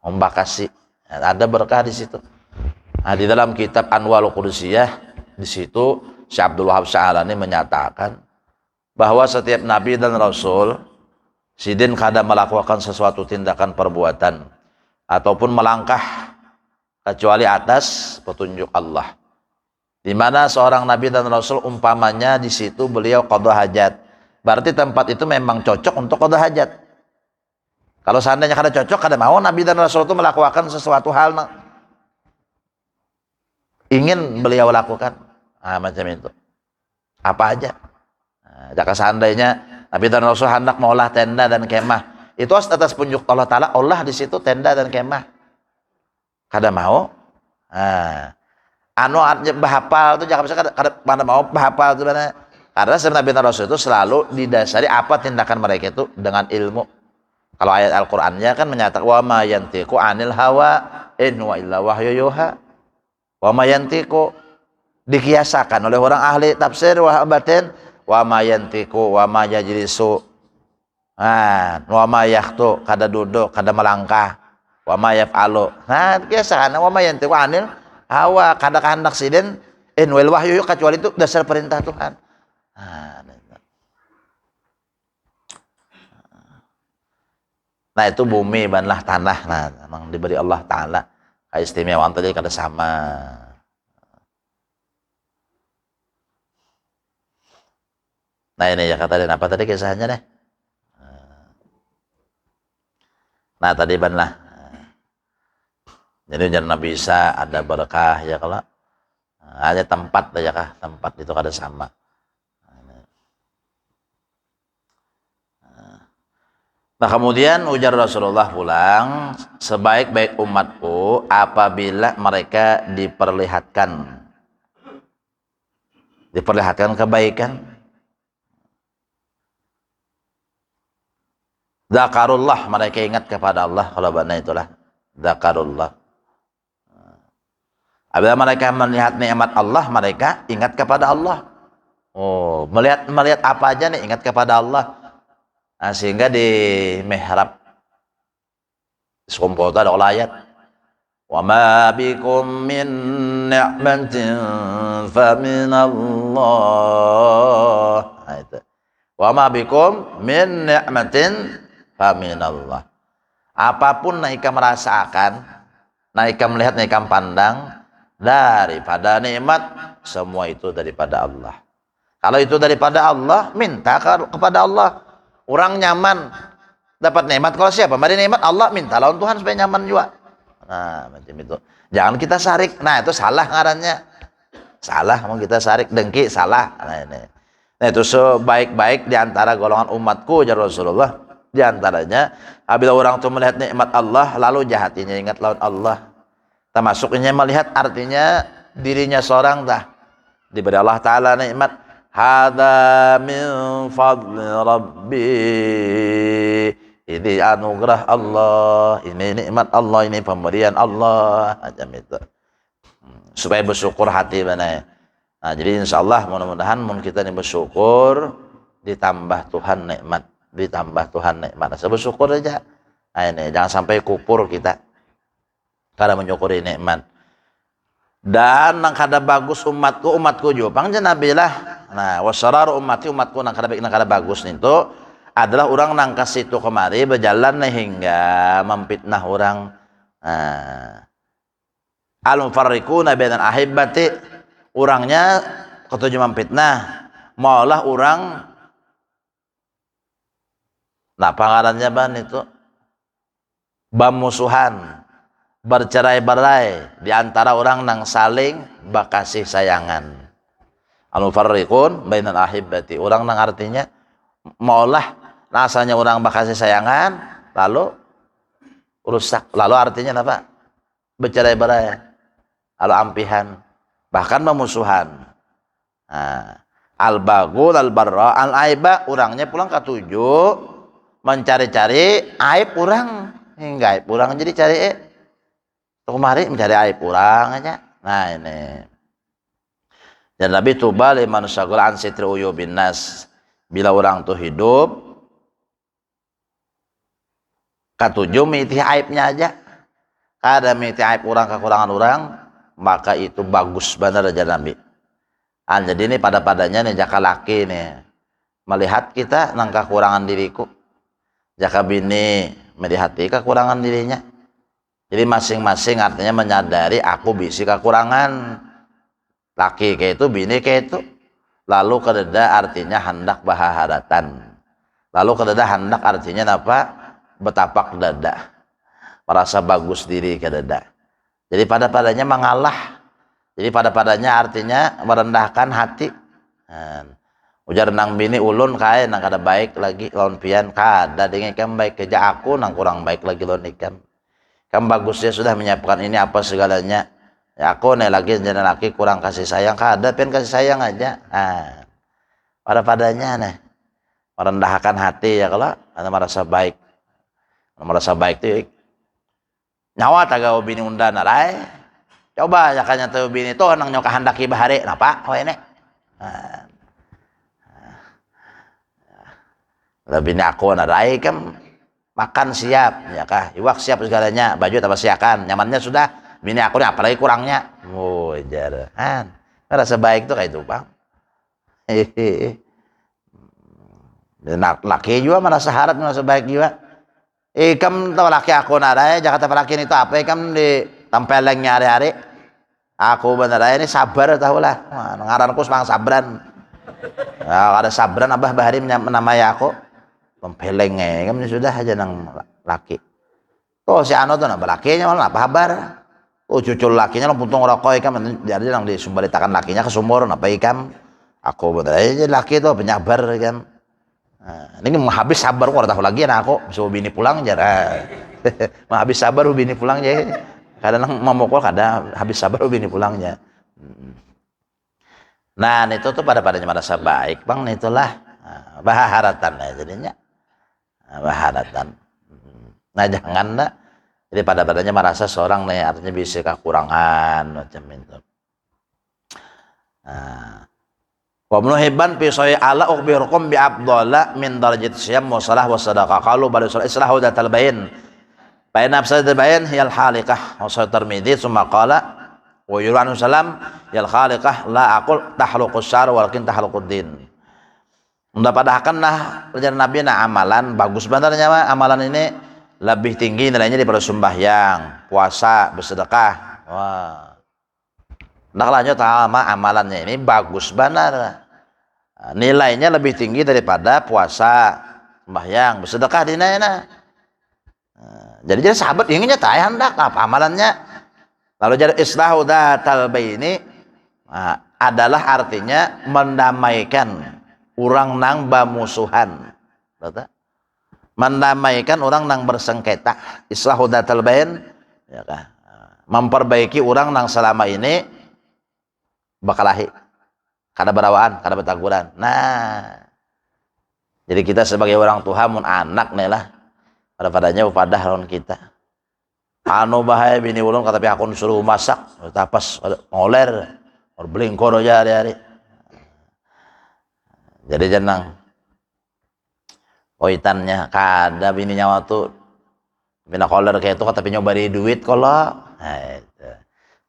Ombak kasih ada berkah di situ. Nah, di dalam kitab Anwalul Qudusiyah di situ Syekh Abdul Wahab Sya'rani menyatakan bahwa setiap nabi dan rasul sidin kada melakukan sesuatu tindakan perbuatan ataupun melangkah kecuali atas petunjuk Allah. Di mana seorang nabi dan rasul umpamanya di situ beliau qada hajat. Berarti tempat itu memang cocok untuk qada hajat. Kalau seandainya kada cocok, kada mau nabi dan rasul itu melakukan sesuatu hal ingin beliau lakukan. Macam itu. Apa aja. Jika seandainya nabi dan rasul hendak mengolah tenda dan kemah, itu atas petunjuk Allah Ta'ala, olah di situ tenda dan kemah. Kada mau. Anu bahapal itu jangan bisa kada mau bahapal itu mana. Karena sebenarnya Nabi dan Rasul itu selalu didasari apa tindakan mereka itu dengan ilmu. Kalau ayat Al-Qur'annya kan menyatakan wa ma yantiqu 'anil hawa in huwa illa wahyu yuha. Wa ma yantiqu dikiasakan oleh orang ahli tafsir wa batin wa ma yantiqu wa ma yajlisu. Wa ma yakhtu kada duduk, kada melangkah. Wa ma yaf'alu. Kiasakan wa ma yantiqu 'anil hawa kada kehendak sidin in wal wahyu kecuali itu dasar perintah Tuhan. Nah itu bumi banlah tanah, nah memang diberi Allah Ta'ala keistimewaan tadi kada sama. Nah ini ya kata apa tadi kisahnya deh. Nah tadi banlah jadi jangan bisa ada berkah ya kalau ada tempat ya kah tempat itu kada sama. Nah kemudian ujar Rasulullah pulang, sebaik-baik umatku apabila mereka diperlihatkan kebaikan. Zakarullah, mereka ingat kepada Allah, kalau bana itulah zakarullah. Apabila mereka melihat nikmat Allah, mereka ingat kepada Allah. Oh, melihat apa aja nih ingat kepada Allah. Nah, sehingga di mihrab Sumpah ada ayat wa ma bikum min ni'matin fa min Allah. Nah, itu. Wa ma bikum min ni'matin fa min Allah. Apapun naika merasakan, naika melihat, naika pandang daripada nikmat, semua itu daripada Allah. Kalau itu daripada Allah, minta kepada Allah. Orang nyaman dapat nikmat, kalau siapa mari nikmat Allah minta lawan Tuhan supaya nyaman juga. Nah macam itu, jangan kita sarik. Nah itu salah ngarannya, salah mau kita sarik dengki, salah. Nah itu sebaik-baik diantara golongan umatku ya Rasulullah, diantaranya apabila orang itu melihat nikmat Allah lalu jahatinya ingat lawan Allah, termasuknya melihat artinya dirinya seorang diberi Allah Ta'ala nikmat. Hada min fadli Rabbi, ini anugerah Allah, ini nikmat Allah, ini pemberian Allah, macam itu. Supaya bersyukur hati mana. Nah, jadi insyaallah mudah-mudahan kita ini bersyukur ditambah Tuhan nikmat, ditambah Tuhan nikmat. Saya bersyukur aja. Nah, ini jangan sampai kupur kita karena menyukuri nikmat. Dan nang kada bagus umatku jupang janabilah. Nah, wasarar umatku nang kada bagus itu adalah orang nang ke situ kemari berjalan hingga memfitnah orang. Al-mufarriquna bainal ahibbati, orangnya ketujuh memfitnah, maulah orang pangarannya ban itu bamusuhan, bercerai-berai di antara orang nang saling bakasih sayangan. Al-mufarriqun bainal ahibbati, orang nang artinya maulah rasanya orang bakasih sayangan lalu rusak, lalu artinya apa? Bercerai-berai, lalu ampihan, bahkan memusuhan. Nah, al-bagul al-barra al-aiba, orangnya pulang ketujuh mencari-cari aib orang, hingga aib orang jadi cari kemari mencari aib orang aja. Nah ini, dan Nabi tuba liman syagul an sitri uyubin nas, bila orang tuh hidup ketujuh miti aibnya aja, ada miti aib orang, kekurangan orang, maka itu bagus benar aja Nabi. Jadi ini pada-padanya nih jaka laki nih melihat kita nang kekurangan diriku, jaka bini melihat kekurangan dirinya. Jadi masing-masing artinya menyadari aku bisi kekurangan, laki kayak itu, bini kayak itu. Lalu kededa artinya hendak bahaharatan, lalu kededa hendak artinya apa? Betapak dada, merasa bagus diri kededa. Jadi pada-padanya mengalah. Jadi pada-padanya artinya merendahkan hati. Ujar nang bini ulun kaya nang kada baik lagi lawan pian, kada dengan kam baik kerja aku nang kurang baik lagi lawan ikam. Kam bagusnya sudah menyiapkan ini apa segalanya. Ya aku nih lagi jadi laki kurang kasih sayang, kada pian kasih sayang aja. Pada-padanya nih merendahkan hati ya, kalau anda merasa baik. Merasa baik tuh nyawa tagaw bini undan aray. Coba ya kanya tuh bini tuh nang nyoka handaki bahari napa oh ini lebih ni aku narai kan makan siap ya kah, iwak siap segalanya, baju tambah siakan, nyamannya sudah, bini aku nih apalagi kurangnya. Oh jaran rasa baik tuh kayak itu bang. Dan laki juga merasa harap merasa baik juga. Ikam tahu laki aku narai Jakarta laki itu apa ikam di tempelengnya hari-hari. Aku bener ini sabar tahu lah. Ngaranku semang sabran. Nah, ada sabran abah bahari menamai aku. Tempelengnya ikam sudah aja nang laki. Tuh si Ano tuh nambah lakinya malah apa kabar? Oh cucul lakinya lo puntung rokok ikam jadi nang disumberitakan lakinya ke sumur apa ikam. Aku bener aja laki itu penyabar ikam. Nah, ini mau habis sabar kok tahu lagi nah aku bisa bini pulang aja. Mau habis sabar bini pulang aja. Kadang mau mokol kadang habis sabar bini pulangnya. Nah itu tuh pada-padanya merasa baik bang, itulah baharatan ya jadinya. Baharatan. Nah jangan dah. Jadi pada-padanya merasa seorang nih artinya bisa kekurangan macam itu. Nah, wa ibnu Hibban fi sahih ala ukhbirukum bi afdala min darajat siyam wa salah wa sadaqah qalu bal islahu datal bayin fa inna afsadatal bayin hiyal halikah wa sahih Tirmidzi summa qala wa yuranu salam yal halikah la aqul tahluqus syar walakin tahluqud din. Mendapatkanlah perjalanan Nabi nah amalan bagus benernya amalan ini lebih tinggi nilainya daripada sembahyang, puasa, bersedekah. Wah. Nah lanjut amalannya ini bagus benar. Nilainya lebih tinggi daripada puasa, sembahyang, bersedekah dina. Jadi sahabat inginnya tak hendak apa amalannya. Lalu jadi islahu datal baini adalah artinya mendamaikan orang nang bamusuhan. Mendamaikan orang nang bersengketa. Islahu datal bain ya kah? Memperbaiki orang nang selama ini bakalahi. Kada berawaan, kada betaguran. Nah, jadi kita sebagai orang tua mun anak nih lah, pada-padanya upadah lawan kita. Anu bahaya bini ulun kata aku suruh masak, tapas ngoler, berblingkor aja hari-hari. Jadi jenang oitannya kada bini nyawa tuh bina koler kayak itu kata nyobari duit kalau. Nah, itu.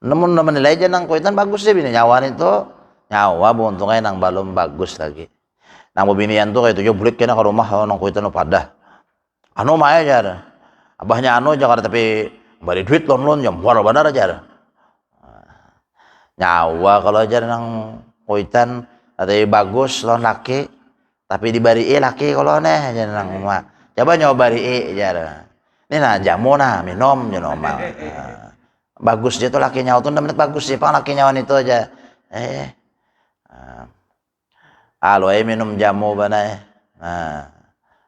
Namun menilai jenang koitan bagus sih bini nyawa itu. Nyawa buntungnya nang balum bagus lagi. Nang binian tuh kayak itu balik kena ke rumah nang kuitan pada. Anu mah aja. Abahnya anu Jakarta tapi bari duit lon jam war benar aja. Nyawa kalau aja nang kuitan tapi bagus lon laki tapi dibari laki kalau aneh aja nang mah. Coba nyoba bari aja. Ini nah jamu nah minum mah. Bagus dia tuh laki nyawa tuh menit bagus sih pang laki nyawan itu aja. Aloy minum jamu bana Nah,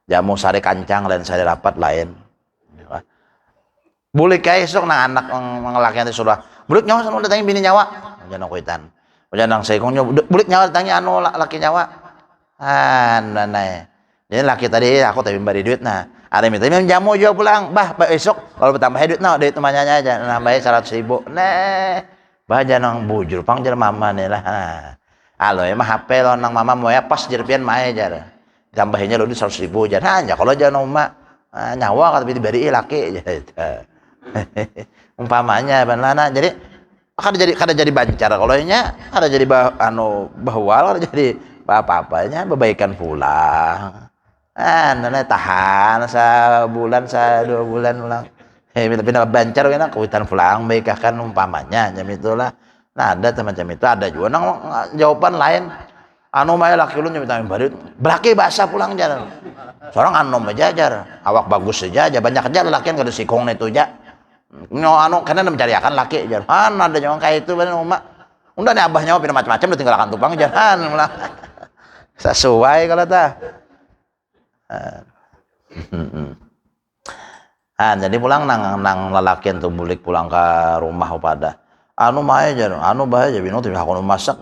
jamu sari kancang lain sari rapat lain. Boleh kayak esok nang anak ngelakian itu sudah. Bulik nyawa sana datangin bini nyawa. Jangan kuitan. Jangan seikongnya bulik nyawa datangin anu laki nyawa. Nah. Jadi laki tadi aku tapi beri duit nah. Ada minta jamu juga pulang. Bah esok kalau bertambah duit nah duit temannya aja nambah 100.000. Nah. Bah jangan bujur pang jar mama nih lah. Alo emang HP lo nang mama mau ya pas jerpian mae jar. Tambahinnya lo di 100.000 jar. Hanya kalau jangan oma nyawa tapi diberi laki umpamanya banana jadi kada jadi bancar kalau nya ada jadi bahwal ada jadi apa-apanya babaikan pulang nana tahan sebulan 2 bulan ulang pindah bancar kena kuitan pulang baik kan umpamanya jam itulah nah ada macam itu ada juga nang jawaban lain maya laki lu nyampe barit beraki bahasa pulang jalan seorang ajar awak bagus saja banyak aja lakian kada sikong itu aja karena mencariakan laki jangan ada jangan kayak itu bener umak udah nih abahnya pindah macam-macam udah tinggalkan tupang jangan lah sesuai kalau tak jadi pulang nang lelakian tuh bulik pulang ke rumah pada maya jar bahaya bino tuh aku masak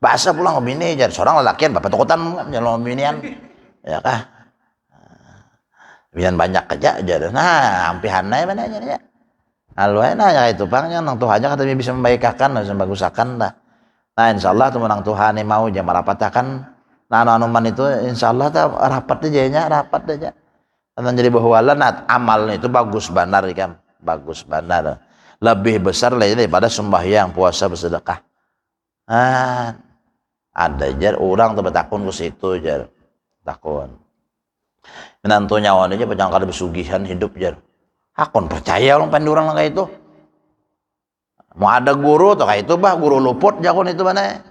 bahasa pulang ke bini jar seorang lelakian bapak tokotan jalan binian ya kah binian banyak aja jar nah ampihannya mana aja ya Halo, nah itu pangnya nang Tuhan aja katanya bisa membaikakan, bisa membagusakan dah. Nah, insyaallah tuh menang Tuhan mau jam rapatakan. Nah, anuman itu insyaallah tuh rapat aja rapat aja. Dan jadi bahwa amalnya itu bagus benar kan, bagus benar. Lebih besar lagi daripada sembahyang, puasa, bersedekah. Ada jar orang tuh bertakun ke situ jar, takun. Menantu nyawan aja pejangkar besugihan hidup jar. Akon percaya orang pandurang kayak itu mau ada guru tuh kayak itu bah guru luput jakon itu mana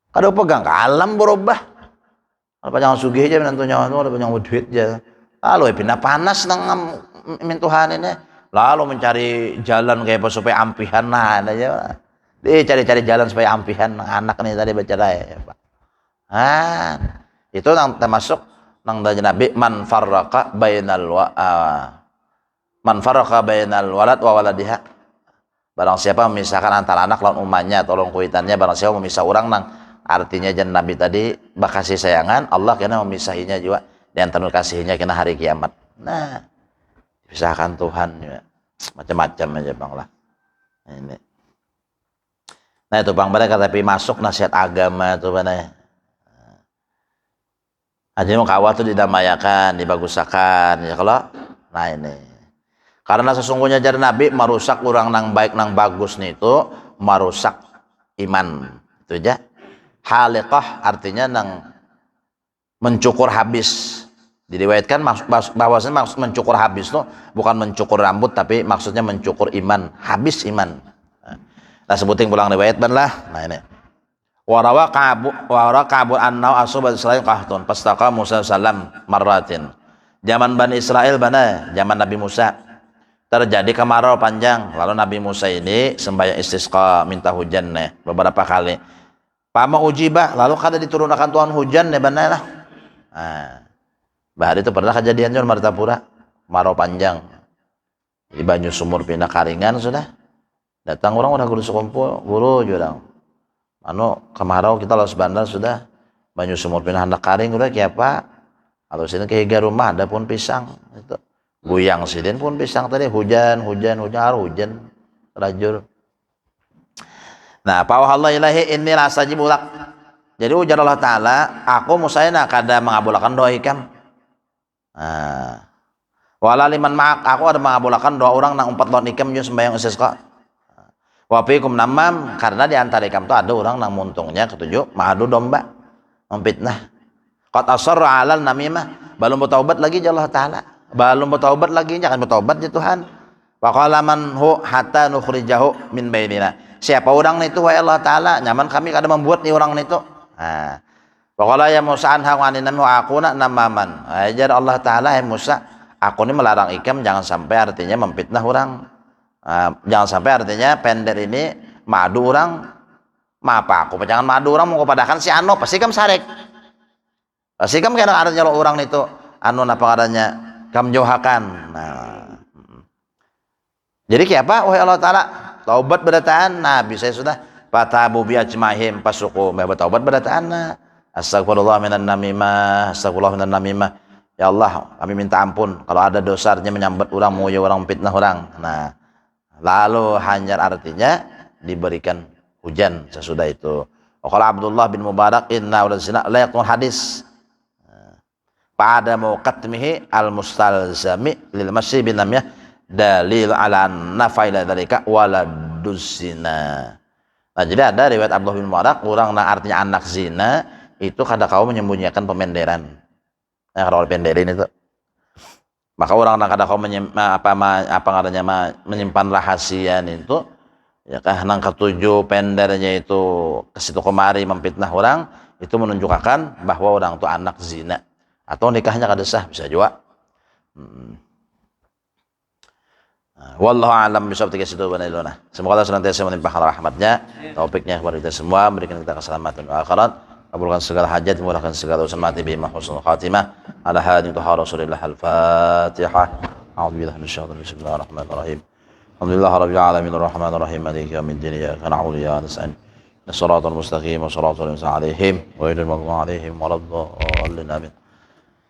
kada pegang ke alam berubah kalau panjang sugih aja menantunya itu ada panjang duit aja lalu pindah panas nang Tuhan ini lalu mencari jalan kayak apa supaya ampihan nah ada aja dia cari-cari jalan supaya ampihan anak nih tadi baca ya Pak itu nang termasuk nang dari Nabi man farraqa bainal walad wa waladiha barang siapa memisahkan antara anak lawan umatnya tolong kuitannya barang siapa memisah orang nang artinya jan Nabi tadi bakasih sayangan Allah kena memisahinya juga dan tanur kasihnya kena hari kiamat nah pisahkan Tuhan ya. Macam-macam aja bang lah ini nah itu bang mereka tapi masuk nasihat agama itu mana aja mau kawat tuh didamayakan dibagusakan ya kalau nah ini karena sesungguhnya jadi Nabi merusak orang nang baik nang bagus nih itu merusak iman itu aja haliqah artinya nang mencukur habis diriwayatkan bahwasanya maksud mencukur habis tuh bukan mencukur rambut tapi maksudnya mencukur iman habis iman nah sebutin pulang riwayat ban lah nah ini warawa Ka'bu annau asubat Israil qahtun pastaqa Musa salam marratin zaman Bani Israel bana zaman Nabi Musa terjadi kemarau panjang lalu Nabi Musa ini sembahyang istisqa minta hujan nih beberapa kali pama ujibah lalu kada diturunkan Tuhan hujan nih benar lah bahari itu pernah kejadian di Martapura kemarau panjang di banyu sumur pindah karingan sudah datang orang udah guru sekumpul guru jurang kemarau kita los bandar sudah banyu sumur pindah hendak karing udah kayak apa kalau sini ke rumah ada pun pisang itu guyang sidin pun pisang tadi hujan rajul nah pawah Allah ilahi inni lastajibulak jadi ujar Allah Ta'ala aku musaina kada mengabulkan doa ikam wala liman ma'ak aku ada mengabulkan doa orang nang 4 lawan ikam juga sembahyang istisqa wa fiikum namam karena di antara ikam tuh ada orang nang muntungnya ketujuh ma'adu domba memfitnah qad asarra 'alal namimah belum bertaubat lagi Allah Ta'ala belum bertaubat lagi jangan bertaubat ya Tuhan wa qala man hu hatta nukhrijahu min bainina siapa orang itu wahai Allah Ta'ala nyaman kami kada membuat nih orang itu wa qala ya Musa anha anin nami wa aquna namaman ajar Allah Ta'ala ya Musa aku ini melarang ikam jangan sampai artinya memfitnah orang jangan sampai artinya pender ini madu orang apa aku jangan madu orang mau kepadakan si ano pasti kam sarek Pasti kam kena ada nyolok orang itu anu apa adanya kam jauhakan. Nah, jadi kayak apa? Wahai Allah Ta'ala, taubat berataan. Nah, bisa sudah. Fatabu bi ajmahim pasuku. Mbak taubat berataan. Astagfirullah minan namimah. Astagfirullah minan namimah. Ya Allah, kami minta ampun kalau ada dosanya menyambat orang, menguyu orang, fitnah orang. Nah, lalu hanyar artinya diberikan hujan sesudah itu. Qala Abdullah bin Mubarak inna ulazina la yaqul hadis. Pada muqaddimihi al-mustalzami lil masyi bin namiyah dalil ala nafaila dzalika waladuz zina. Nah, jadi ada riwayat Abdullah bin Mubarak orang nah artinya anak zina itu kada kau menyembunyikan pemenderan. Nah, kalau penderin itu maka orang nak kada kau menyimpan rahasia itu ya kah nang ketujuh pendernya itu ke situ kemari memfitnah orang itu menunjukkan bahwa orang itu anak zina atau nikahnya kada sah bisa juga. Wallahu a'lam bishawab tiga situ baniluna. Semoga Allah senantiasa melimpahkan rahmatnya, taufiknya kepada kita semua, berikan kita keselamatan di akhirat, kabulkan segala hajat, murahkan segala urusan mati bima husnul khatimah. Ala hadin tuha Rasulillah al-Fatihah. A'udzubillahi minasyaitonir rajim. Bismillahirrahmanirrahim. Alhamdulillah rabbil alamin arrahmanir rahim maliki yaumiddin iyyaka na'budu wa iyyaka nasta'in. Shiratal mustaqim shiratal ladzina alaihim ghairil maghdubi alaihim waladdallin. Amin.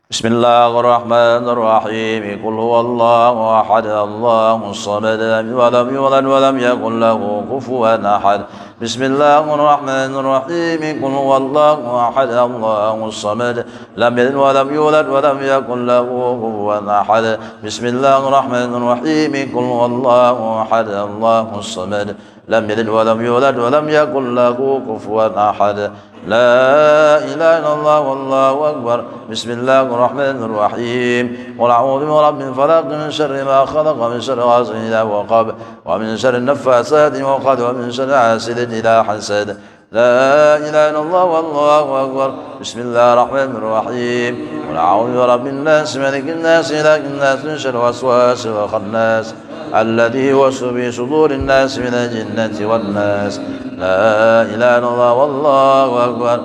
بسم الله الرحمن الرحيم قل هو الله أحد الله الصمد لم يولد ولم يكن له كفوا أحد بسم الله الرحمن الرحيم قل هو الله أحد الله الصمد لم يلد ولم يولد ولم يكن له كفوا أحد بسم الله الرحمن الرحيم قل هو الله أحد الله الصمد لم يلد ولم يولد ولم يكن له كفوا أحد لا إله إلا الله والله أكبر بسم الله الرحمن الرحيم قل أعوذ برب الفلق من شر ما خلق ومن شر غاسق إذا وقب ومن شر النفاثات وقد ومن شر حاسد إذا حسد لا إله إلا الله والله أكبر بسم الله الرحمن الرحيم قل أعوذ برب الناس ملك الناس إله الناس من شر الوسواس الخناس الذي يوسوس في صدور الناس من الجنة والناس لا إله إلا الله والله أكبر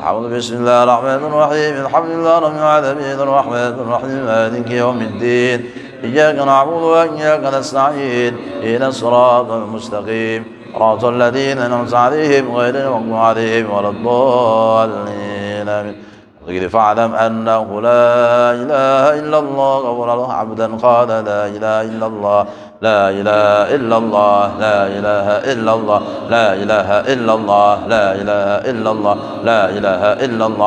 أعوذ بسم الله الرحمن الرحيم الحمد لله رب العالمين الرحمن الرحيم مالك يوم الدين إياك نعبد وإياك نستعين إهدنا الصراط المستقيم صراط الذين أنعمت عليهم غير المغضوب عليهم ولا الضالين آمين. فاعلم أنه لا إله إلا الله غفر له عبدا قال لا إله إلا الله لا إله إلا الله لا إله إلا الله لا إله إلا الله لا إله إلا الله لا إله إلا الله